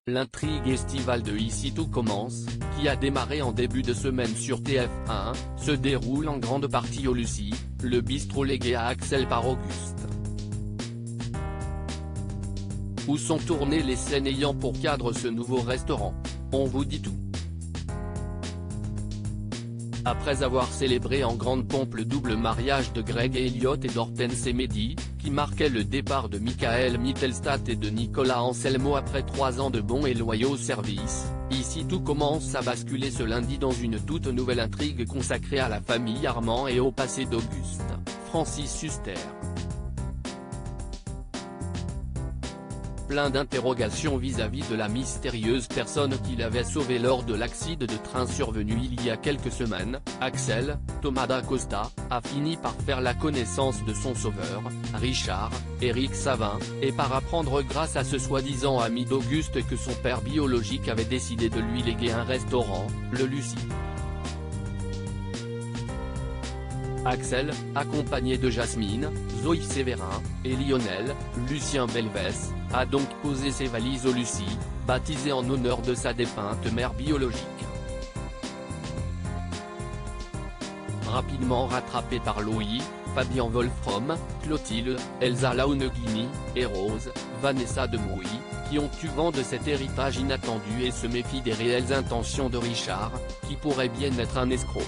L'intrigue estivale de Ici tout commence, qui a démarré en début de semaine sur TF1, se déroule en grande partie au Lucie, le bistrot légué à Axel par Auguste. Où sont tournées les scènes ayant pour cadre ce nouveau restaurant? On vous dit tout. Après avoir célébré en grande pompe le double mariage de Greg et Elliot et d'Hortense et Mehdi, qui marquait le départ de Michael Mittelstadt et de Nicolas Anselmo après 3 ans de bons et loyaux services, Ici tout commence à basculer ce lundi dans une toute nouvelle intrigue consacrée à la famille Armand et au passé d'Auguste, Francis Huster. Plein d'interrogations vis-à-vis de la mystérieuse personne qui l'avait sauvé lors de l'accident de train survenu il y a quelques semaines, Axel, Thomas d'Acosta, a fini par faire la connaissance de son sauveur, Richard, Éric Savin, et par apprendre grâce à ce soi-disant ami d'Auguste que son père biologique avait décidé de lui léguer un restaurant, le Lucie. Axel, accompagné de Jasmine, Zoé Sévérin, et Lionel, Lucien Belvès, a donc posé ses valises au Lucie, baptisé en honneur de sa défunte mère biologique. Rapidement rattrapé par Loïc, Fabien Wolfram, Clotilde, Elsa Launeghini, et Rose, Vanessa Demouy, qui ont eu vent de cet héritage inattendu et se méfient des réelles intentions de Richard, qui pourrait bien être un escroc.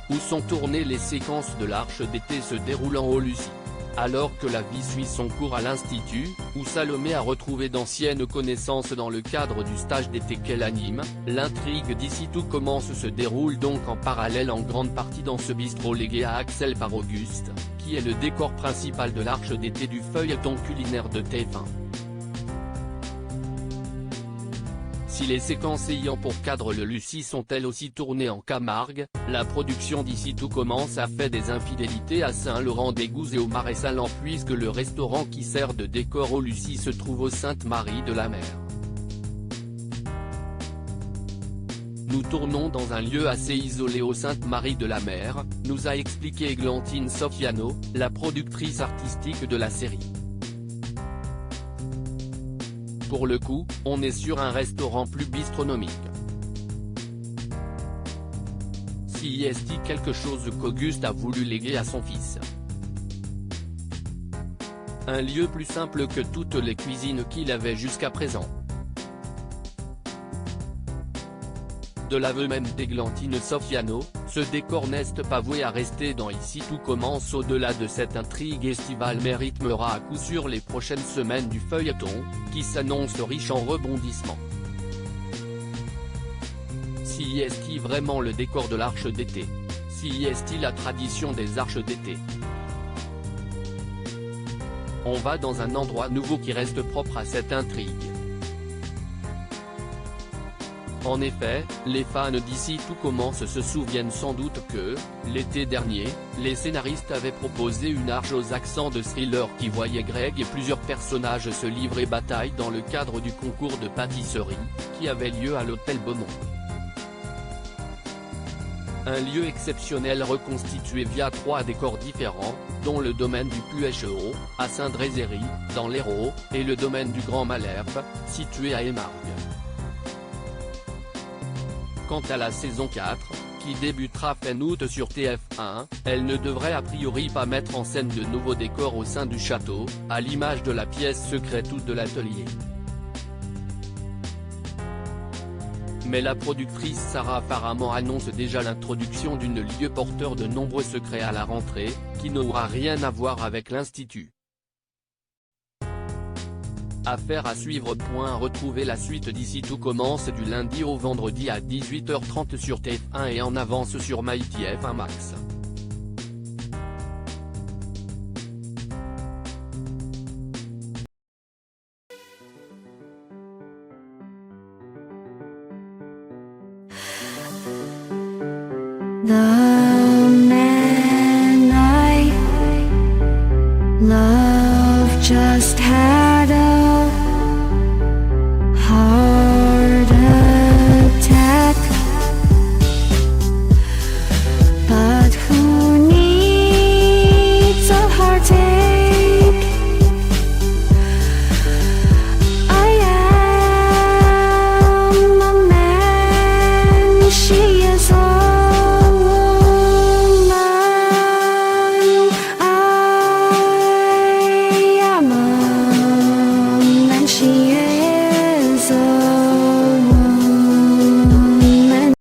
Où sont tournées les séquences de l'Arche d'été se déroulant au Lucie? Alors que la vie suit son cours à l'Institut, où Salomé a retrouvé d'anciennes connaissances dans le cadre du stage d'été qu'elle anime, l'intrigue d'Ici tout commence se déroule donc en parallèle en grande partie dans ce bistrot légué à Axel par Auguste, qui est le décor principal de l'Arche d'été du feuilleton culinaire de TF1. Si les séquences ayant pour cadre le Lucie sont elles aussi tournées en Camargue, la production d'Ici tout commence a fait des infidélités à Saint-Laurent-des-Gouzes et au Marais-Sallant puisque le restaurant qui sert de décor au Lucie se trouve au Sainte-Marie-de-la-Mer. Nous tournons dans un lieu assez isolé au Sainte-Marie-de-la-Mer, nous a expliqué Églantine Sofiano, la productrice artistique de la série. Pour le coup, on est sur un restaurant plus bistronomique. Si est quelque chose qu'Auguste a voulu léguer à son fils. Un lieu plus simple que toutes les cuisines qu'il avait jusqu'à présent. De l'aveu même d'Églantine Sofiano, ce décor n'est pas voué à rester dans Ici tout commence. Au-delà de cette intrigue estivale mais rythmera à coup sûr les prochaines semaines du feuilleton, qui s'annonce riche en rebondissements. Si est vraiment le décor de l'Arche d'été? Si est la tradition des arches d'été? On va dans un endroit nouveau qui reste propre à cette intrigue. En effet, les fans d'Ici tout commence se souviennent sans doute que, l'été dernier, les scénaristes avaient proposé une arche aux accents de thriller qui voyait Greg et plusieurs personnages se livrer bataille dans le cadre du concours de pâtisserie, qui avait lieu à l'hôtel Beaumont. Un lieu exceptionnel reconstitué via 3 décors différents, dont le domaine du Puech-Haut, à Saint-Drézéry, dans l'Hérault, et le domaine du Grand Malherbe, situé à Émargues. Quant à la saison 4, qui débutera fin août sur TF1, elle ne devrait a priori pas mettre en scène de nouveaux décors au sein du château, à l'image de la pièce secrète ou de l'atelier. Mais la productrice Sarah apparemment annonce déjà l'introduction d'une lieu porteur de nombreux secrets à la rentrée, qui n'aura rien à voir avec l'Institut. Affaire à suivre. Retrouvez la suite d'Ici tout commence du lundi au vendredi à 18h30 sur TF1 et en avance sur MyTF1 Max. 나